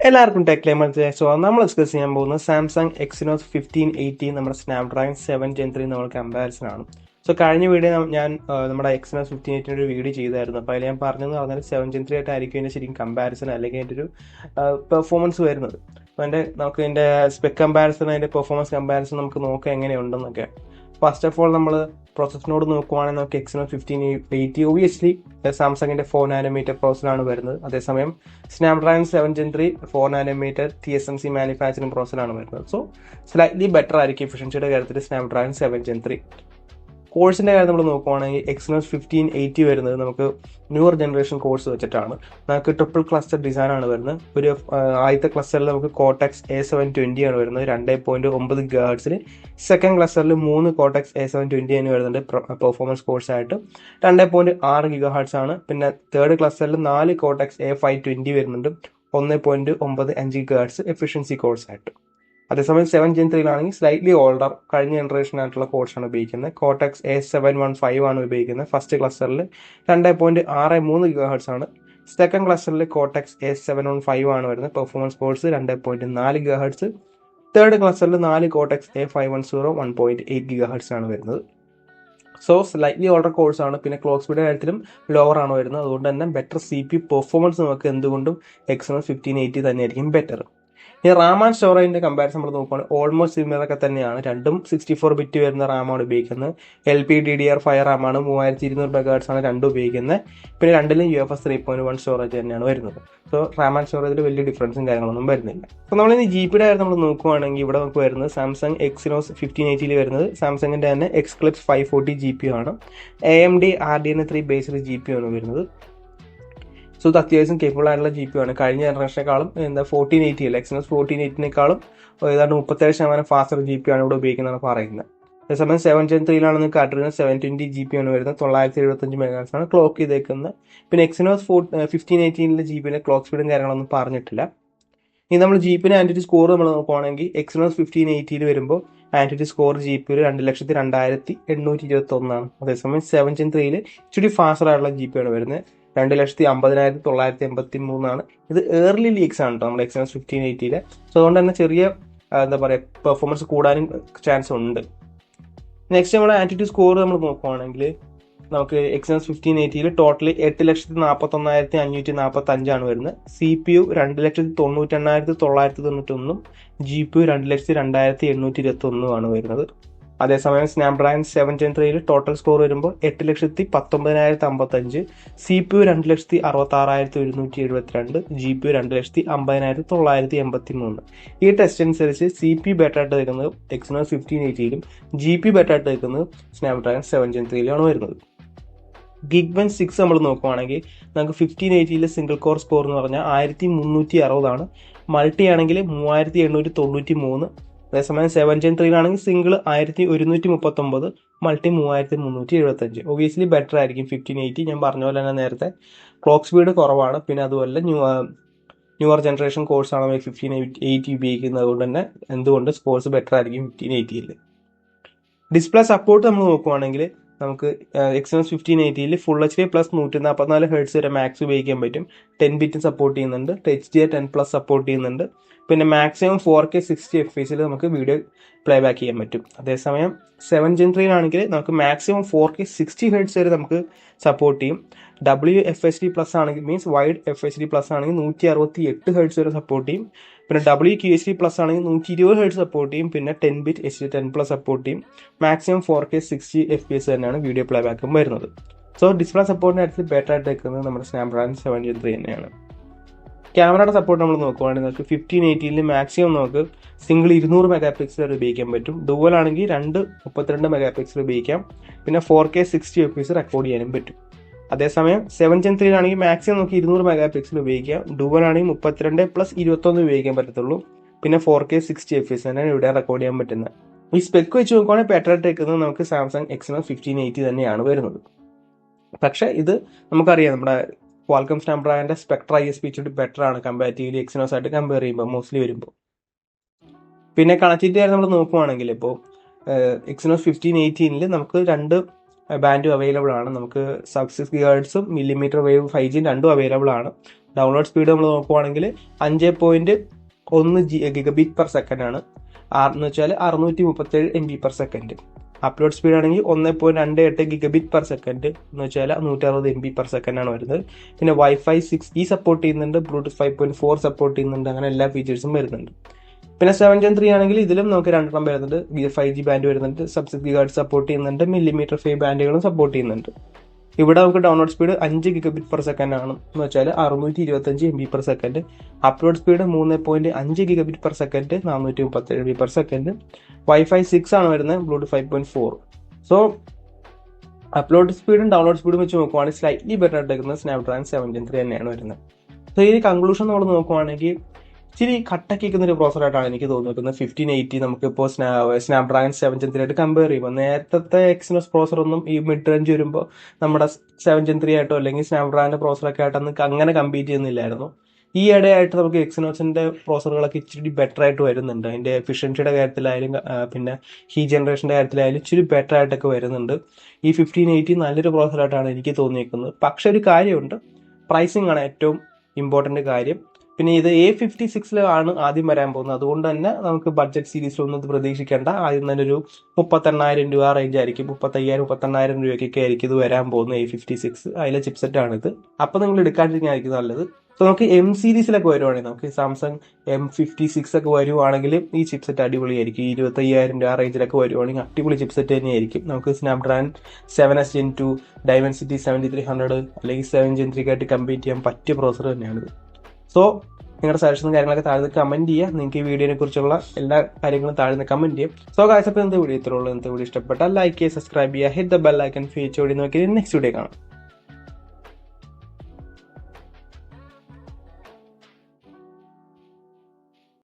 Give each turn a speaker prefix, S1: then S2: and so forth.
S1: എല്ലാവർക്കും tech lemons. So നമ്മൾ discuss ചെയ്യാൻ പോകുന്നത് സാംസങ് എക്സിനോസ് 1580 നമ്മുടെ സ്നാപ്ഡ്രാഗൺ 7 Gen 3 നമ്മൾ കമ്പാരിസൺ ആണ്. സോ കഴിഞ്ഞ വീഡിയോ ഞാൻ നമ്മുടെ എക്സിനോസ് 1580 ഒരു വീഡിയോ ചെയ്തായിരുന്നു. അപ്പോൾ അതിൽ ഞാൻ പറഞ്ഞതെന്ന് പറഞ്ഞാൽ 7 Gen 3 ആയിട്ടായിരിക്കും ഇതിൻ്റെ ശരിക്കും കമ്പാരിസൺ അല്ലെങ്കിൽ അതിൻ്റെ ഒരു പെർഫോമൻസ് വരുന്നത്. അപ്പോൾ നമുക്ക് ഇതിൻ്റെ സ്പെക് കമ്പാരിസൺ അതിൻ്റെ പെർഫോമൻസ് കമ്പാരിസൺ നമുക്ക് നോക്കാം എങ്ങനെയുണ്ടെന്നൊക്കെ. ഫസ്റ്റ് ഓഫ് ഓൾ നമ്മൾ പ്രോസസ്സിനോട് നോക്കുവാണെങ്കിൽ നമുക്ക് എക്സിനോസ് 1580 ഒബിയസ്ലി സാംസങ്ങിന്റെ 4nm പ്രോസസ്സിലാണ് വരുന്നത്. അതേസമയം Snapdragon 7 Gen 3 4nm TSMC manufacturing പ്രോസസ്സിലാണ് വരുന്നത്. സോ സ്ലൈറ്റ്ലി ബെറ്റർ ആയിരിക്കും എഫിഷ്യൻസിയുടെ കാര്യത്തിൽ സ്നാപ്ഡ്രാഗൺ 7 Gen 3. കോഴ്സിന്റെ കാര്യം നമ്മൾ നോക്കുവാണെങ്കിൽ എക്സിനോസ് 1580 വരുന്നത് നമുക്ക് ന്യൂവർ ജനറേഷൻ കോഴ്സ് വെച്ചിട്ടാണ്. നമുക്ക് ട്രിപ്പിൾ ക്ലസ്റ്റർ ഡിസൈൻ ആണ് വരുന്നത്. ഒരു ആദ്യത്തെ ക്ലസ്റ്ററിൽ നമുക്ക് കോർട്ടെക്സ് A720 ആണ് വരുന്നത് 2.9 GHz. സെക്കൻഡ് ക്ലസ്റ്ററിൽ 3 കോർട്ടെക്സ് A720 ആണ് വരുന്നുണ്ട് പെർഫോമൻസ് കോഴ്സ് ആയിട്ട് 2.6 GHz ആണ്. പിന്നെ തേർഡ് ക്ലസ്റ്ററിൽ 4 കോർട്ടെക്സ് A520 വരുന്നുണ്ട് 1.95 GHz എഫിഷ്യൻസി കോഴ്സ് ആയിട്ട്. അതേസമയം 7 Gen 3 ആണെങ്കിൽ സ്ലൈറ്റ്ലി ഓൾഡർ കഴിഞ്ഞ ജനറേഷൻ ആയിട്ടുള്ള കോഴ്സാണ് ഉപയോഗിക്കുന്നത്. കോർട്ടെക്സ് A715 ആണ് ഉപയോഗിക്കുന്നത്. ഫസ്റ്റ് ക്ലസ്റ്ററിൽ 2.63 GHz ആണ്. സെക്കൻഡ് ക്ലസ്റ്ററിൽ കോർട്ടെക്സ് A715 ആണ് വരുന്നത് പെർഫോമൻസ് കോഴ്സ് 2.4 GHz. തേർഡ് ക്ലസ്റ്ററിൽ 4 കോർട്ടെക്സ് A510 1.8 GHz ആണ് വരുന്നത്. സോ സ്ലൈറ്റ്ലി ഓൾഡർ കോഴ്സാണ്. പിന്നെ ക്ലോക്ക് സ്പീഡ് കാര്യത്തിലും ലോവർ ആണ് വരുന്നത്. അതുകൊണ്ട് തന്നെ ബെറ്റർ CPU പെർഫോമൻസ് നമുക്ക് എന്തുകൊണ്ടും എക്സിനോസ് 1580 തന്നെയായിരിക്കും ബെറ്റർ. ഈ റാം ആൻഡ് സ്റ്റോറേജിന്റെ കമ്പാരിസൺ നമ്മൾ നോക്കുകയാണെങ്കിൽ ഓൾമോസ്റ്റ് സിമിലർ ഒക്കെ തന്നെയാണ്. രണ്ടും 64 ബിറ്റ് വരുന്ന റാമാണ് ഉപയോഗിക്കുന്നത്. LPDDR5 റാമാണ് 3200 MHz ആണ് രണ്ടും ഉപയോഗിക്കുന്നത്. പിന്നെ രണ്ടിലും UFS 3.1 സ്റ്റോറേജ് തന്നെയാണ് വരുന്നത്. സോ റാം ആൻഡ് സ്റ്റോറേജിൽ വലിയ ഡിഫറൻസും കാര്യങ്ങളൊന്നും വരുന്നില്ല. അപ്പോൾ നമ്മൾ ഇനി GP കാര്യം നമ്മൾ നോക്കുകയാണെങ്കിൽ ഇവിടെ നമുക്ക് വരുന്നത് സാംസങ് എക്സിനോസ് 1580 വരുന്നത് സാംസങ്ങിന്റെ തന്നെ എക്സ്ക്ലിപ്സ് 540 GPU ആണ്. AMD RDNA3 ബേസ്ഡ് GPU ആണ് വരുന്നത്. സോ ഇത് അത്യാവശ്യം കേപ്പബിൾ ആയിട്ടുള്ള GPU ആണ്. കഴിഞ്ഞ ജനറേഷനേക്കാളും 1480 അല്ല എക്സിനോസ് 1480 ഏതാണ്ട് 37% ഫാസ്റ്റർ GPU ആണ് ഇവിടെ ഉപയോഗിക്കുന്നതാണ് പറയുന്നത്. അതേസമയം 7 Gen 3 നിങ്ങൾക്ക് Adreno 720 GPU ആണ് വരുന്നത് 975 MHz ആണ് ക്ലോക്ക് ചെയ്തേക്കുന്നത്. പിന്നെ എക്സിനോസ് 1580 GPUവിന്റെ ക്ലോക്ക് സ്പീഡും കാര്യങ്ങളൊന്നും പറഞ്ഞിട്ടില്ല. ഇനി നമ്മൾ GPUവിന്റെ ആൻറ്റിറ്റി സ്കോർ നമ്മൾ നോക്കുകയാണെങ്കിൽ എക്സിനോസ് 1580 വരുമ്പോൾ ആൻറ്റിറ്റി സ്കോർ GPU 2,02,821 ആണ്. അതേസമയം 7 Gen 3 ഇച്ചിരി ഫാസ്റ്റർ ആയിട്ടുള്ള GPU ആണ് വരുന്നത് 2,50,983 ആണ്. ഇത് ഏർലി ലീക്സ് ആണ് കേട്ടോ നമ്മുടെ എക്സിനോസ് 1580. സോ അതുകൊണ്ട് തന്നെ ചെറിയ എന്താ പറയുക പെർഫോമൻസ് കൂടാനും ചാൻസ് ഉണ്ട്. നെക്സ്റ്റ് നമ്മുടെ ആൻറ്റിറ്റി സ്കോർ നമ്മൾ നോക്കുവാണെങ്കിൽ നമുക്ക് എക്സിനോസ് 1580 ടോട്ടലി 8,41,545 ആണ് വരുന്നത്. CPU 2,98,991 GPU 2,02,821 ആണ് വരുന്നത്. അതേസമയം സ്നാപ്ഡ്രാഗൺ 7 Gen 3 ടോട്ടൽ സ്കോർ വരുമ്പോൾ 8,19,055, CPU 2,66,172, GPU 2,50,983. ഈ ടെസ്റ്റ് അനുസരിച്ച് CPU ബെറ്റർ ആയിട്ട് നിൽക്കുന്നത് എക്സിനോസ് 1580 GPU ബെറ്റർ ആയിട്ട് നിൽക്കുന്നത് സ്നാപ്ഡ്രാഗൺ 7 Gen 3 വരുന്നത്. Geekbench 6 നമ്മൾ നോക്കുവാണെങ്കിൽ നമുക്ക് 1580 സിംഗിൾ കോർ സ്കോർ എന്ന് പറഞ്ഞാൽ 1360 ആണ്. മൾട്ടി ആണെങ്കിൽ 3893. അതേസമയം 7 Gen 3 ആണെങ്കിൽ സിംഗിൾ 1139, മൾട്ടി 3375. ഒബിയസ്ലി ബെറ്റർ ആയിരിക്കും 1580. ഞാൻ പറഞ്ഞ പോലെ തന്നെ നേരത്തെ ക്ലോക്ക് സ്പീഡ് കുറവാണ്. പിന്നെ അതുപോലെ ന്യൂവർ ജനറേഷൻ കോഴ്സാണ് 1580 ഉപയോഗിക്കുന്നത്. അതുകൊണ്ട് തന്നെ എന്തുകൊണ്ട് സ്കോർസ് ബെറ്റർ ആയിരിക്കും 1580. ഡിസ്പ്ലേ സപ്പോർട്ട് നമ്മൾ നോക്കുവാണെങ്കിൽ നമുക്ക് Exynos 1580 full HD plus 144 Hz വരെ മാക്സ് ഉപയോഗിക്കാൻ പറ്റും. 10 ബിറ്റ് സപ്പോർട്ട് ചെയ്യുന്നുണ്ട്. HDR10+ സപ്പോർട്ട് ചെയ്യുന്നുണ്ട്. പിന്നെ മാക്സിമം 4K 60 FPS നമുക്ക് വീഡിയോ പ്ലേ ബാക്ക് ചെയ്യാൻ പറ്റും. അതേസമയം 7 Gen 3 ആണെങ്കിൽ നമുക്ക് മാക്സിമം 4K 60 Hz വരെ നമുക്ക് സപ്പോർട്ട് ചെയ്യും. WFHD+ ആണെങ്കിൽ മീൻസ് വൈഡ് FHD+ ആണെങ്കിൽ 168 Hz വരെ സപ്പോർട്ട് ചെയ്യും. പിന്നെ WQHD+ ആണെങ്കിൽ 120 Hz സപ്പോർട്ട് ചെയ്യും. പിന്നെ 10 ബിറ്റ് HD10+ സപ്പോർട്ട് ചെയ്യും. മാക്സിമം 4K 60 FPS തന്നെയാണ് വീഡിയോ പ്ലേ ബാക്കും വരുന്നത്. സോ ഡിസ്പ്ലേ സപ്പോർട്ടിന് അടുത്ത് ബെറ്റർ ആയിട്ട് നിൽക്കുന്നത് നമ്മുടെ സ്നാപ്ഡ്രാഗൺ 7 Gen 3 തന്നെയാണ്. ക്യാമറയുടെ സപ്പോർട്ട് നമ്മൾ നോക്കുവാണെങ്കിൽ നമുക്ക് 1580 മാക്സിമം നമുക്ക് സിംഗിൾ 200 MP വരെ ഉപയോഗിക്കാൻ പറ്റും. ഡുവൽ ആണെങ്കിൽ 32 MP ഉപയോഗിക്കാം. പിന്നെ 4K 60 FPS റെക്കോർഡ് ചെയ്യാനും പറ്റും. അതേസമയം 7 Gen 3 ആണെങ്കിൽ മാക്സിമം നമുക്ക് 200 MP ഉപയോഗിക്കാം. ഡുവൽ ആണെങ്കിൽ 32 + 21 ഉപയോഗിക്കാൻ പറ്റത്തുള്ളൂ. പിന്നെ 4K 60 FPS തന്നെയാണ് ഇവിടെ റെക്കോർഡ് ചെയ്യാൻ പറ്റുന്നത്. ഈ സ്പെക്ക് വെച്ച് നോക്കുവാണെങ്കിൽ ബെറ്റർ ആയിട്ട് നിൽക്കുന്നത് നമുക്ക് സാംസങ് എക്സിനോസ് 1580 തന്നെയാണ് വരുന്നത്. പക്ഷേ ഇത് നമുക്കറിയാം നമ്മുടെ ക്വാൾകം സ്നാപ്ഡ്രാഗണിന്റെ സ്പെക്ട്ര ISP ബെറ്റർ ആണ് കമ്പാരിറ്റീവ്ലി എക്സിനോസ് ആയിട്ട് കമ്പയർ ചെയ്യുമ്പോൾ മോസ്റ്റ്ലി വരുമ്പോൾ. പിന്നെ കണക്ടിവിറ്റി ആയിട്ട് നമ്മൾ നോക്കുവാണെങ്കിൽ ഇപ്പോൾ എക്സിനോസ് 1580 നമുക്ക് 2 ബാൻഡും അവൈലബിൾ ആണ്. നമുക്ക് sub 6 GHz millimeter wave 5G രണ്ടും അവൈലബിൾ ആണ്. ഡൗൺലോഡ് സ്പീഡ് നമ്മൾ നോക്കുവാണെങ്കിൽ 5.1 GB/s ആണ്. എന്ന് വെച്ചാൽ 637 MB/s. അപ്ലോഡ് സ്പീഡ് ആണെങ്കിൽ 1.28 GB/s എന്ന് വെച്ചാൽ 160 MB/s ആണ് വരുന്നത്. പിന്നെ വൈഫൈ 6E സപ്പോർട്ട് ചെയ്യുന്നുണ്ട്, ബ്ലൂടൂത്ത് 5.4 സപ്പോർട്ട് ചെയ്യുന്നുണ്ട്, അങ്ങനെ എല്ലാ ഫീച്ചേഴ്സും വരുന്നുണ്ട്. പിന്നെ 7 Gen 3 ആണെങ്കിൽ ഇതിലും നമുക്ക് രണ്ടെണ്ണം വരുന്നുണ്ട്. 5G ബാൻഡ് വരുന്നുണ്ട്, സബ് 6 GHz സപ്പോർട്ട് ചെയ്യുന്നുണ്ട്, millimeter wave ബാൻഡുകളും സപ്പോർട്ട് ചെയ്യുന്നുണ്ട്. ഇവിടെ നമുക്ക് ഡൗൺലോഡ് സ്പീഡ് 5 GB/s ആണ് എന്ന് വെച്ചാൽ 625 MB/s. Upload speed 3.5 GB/s 437 MB/s. Wifi 6 ആണ് വരുന്നത്, ബ്ലൂടൂത്ത് 5.4. സോ അപ്ലോഡ് സ്പീഡും ഡൗൺലോഡ് സ്പീഡും വെച്ച് നോക്കുവാണെങ്കിൽ സ്ലൈറ്റ്ലി ബെറ്റർ ആയിട്ട് സ്നാപ്ഡ്രാഗൺ 7 Gen 3 തന്നെയാണ് വരുന്നത്. സോ ഈ കൺക്ലൂഷൻ നമ്മൾ നോക്കുവാണെങ്കിൽ ഇച്ചിരി കട്ടക്കിക്കുന്ന ഒരു പ്രോസറായിട്ടാണ് എനിക്ക് തോന്നുന്നത്. 1580 നമുക്കിപ്പോൾ സ്നാപ്ഡ്രാഗൺ 7 Gen 3 ആയിട്ട് കമ്പയർ ചെയ്യുമ്പോൾ നേരത്തെ എക്സിനോസ് പ്രോസർ ഒന്നും ഈ മിഡ് റേഞ്ച് വരുമ്പോൾ നമ്മുടെ 7 Gen 3 ആയിട്ടോ അല്ലെങ്കിൽ സ്നാപ്ഡ്രാഗന്റെ പ്രോസറൊക്കെ ആയിട്ടൊന്നും അങ്ങനെ കമ്പീറ്റ് ചെയ്യുന്നില്ലായിരുന്നു. ഈ ഇടയായിട്ട് നമുക്ക് എക്സിനോസിന്റെ പ്രോസറുകളൊക്കെ ഇച്ചിരി ബെറ്റർ ആയിട്ട് വരുന്നുണ്ട്. അതിന്റെ എഫിഷ്യൻസിയുടെ കാര്യത്തിലായാലും പിന്നെ ഹീ ജനറേഷന്റെ കാര്യത്തിലായാലും ഇച്ചിരി ബെറ്റർ ആയിട്ടൊക്കെ വരുന്നുണ്ട്. ഈ 1580 നല്ലൊരു പ്രോസറായിട്ടാണ് എനിക്ക് തോന്നിയിരിക്കുന്നത്. പക്ഷെ ഒരു കാര്യമുണ്ട്, പ്രൈസിംഗ് ആണ് ഏറ്റവും ഇമ്പോർട്ടന്റ് കാര്യം. പിന്നെ ഇത് A56 ആദ്യം വരാൻ പോകുന്നത്. അതുകൊണ്ട് തന്നെ നമുക്ക് ബഡ്ജറ്റ് സീരീസിലൊന്നും ഇത് പ്രതീക്ഷിക്കേണ്ട. ആദ്യം തന്നെ ഒരു 38,000 രൂപ റേഞ്ച് ആയിരിക്കും, 35,000-38,000 രൂപയ്ക്കൊക്കെ ആയിരിക്കും ഇത് വരാൻ പോകുന്നത്. A56 അതിലെ ചിപ്സെറ്റ് ആണിത്. അപ്പൊ നിങ്ങൾ എടുക്കാണ്ടിരിക്കുന്നതായിരിക്കും നല്ലത്. സോ നമുക്ക് M സീരീസിലൊക്കെ വരുവാണെങ്കിൽ, നമുക്ക് സാംസങ് M56 ഒക്കെ വരുവാണെങ്കിൽ ഈ ചിപ്സെറ്റ് അടിപൊളിയായിരിക്കും. 25,000 രൂപ റേഞ്ചിലൊക്കെ വരുവാണെങ്കിൽ അടിപൊളി ചിപ്സെറ്റ് തന്നെയായിരിക്കും. നമുക്ക് സ്നാപ്ഡ്രാഗൺ 7S Gen 2, Dimensity 7300 അല്ലെങ്കിൽ 7 Gen 3 ആയിട്ട് കമ്പീറ്റ് ചെയ്യാൻ പറ്റിയ പ്രോസർ തന്നെയാണിത്. സോ നിങ്ങളുടെ സജഷനും കാര്യങ്ങളൊക്കെ താഴ്ന്ന് കമന്റ് ചെയ്യുക. നിങ്ങൾക്ക് ഈ വീഡിയോനെ കുറിച്ചുള്ള എല്ലാ കാര്യങ്ങളും താഴ്ന്ന് കമന്റ് ചെയ്യാം. സോ ഗായ്സ്, അപ്പോൾ ഇന്നത്തെ വീഡിയോ ഇത്രയുള്ളൂ. ഇന്നത്തെ വീഡിയോ ഇഷ്ടപ്പെട്ടാൽ ലൈക്ക് ചെയ്യുക, സബ്സ്ക്രൈബ് ചെയ്യുക, hit the bell icon, feature നോക്കി നെക്സ്റ്റ് വീഡിയോ കാണാം.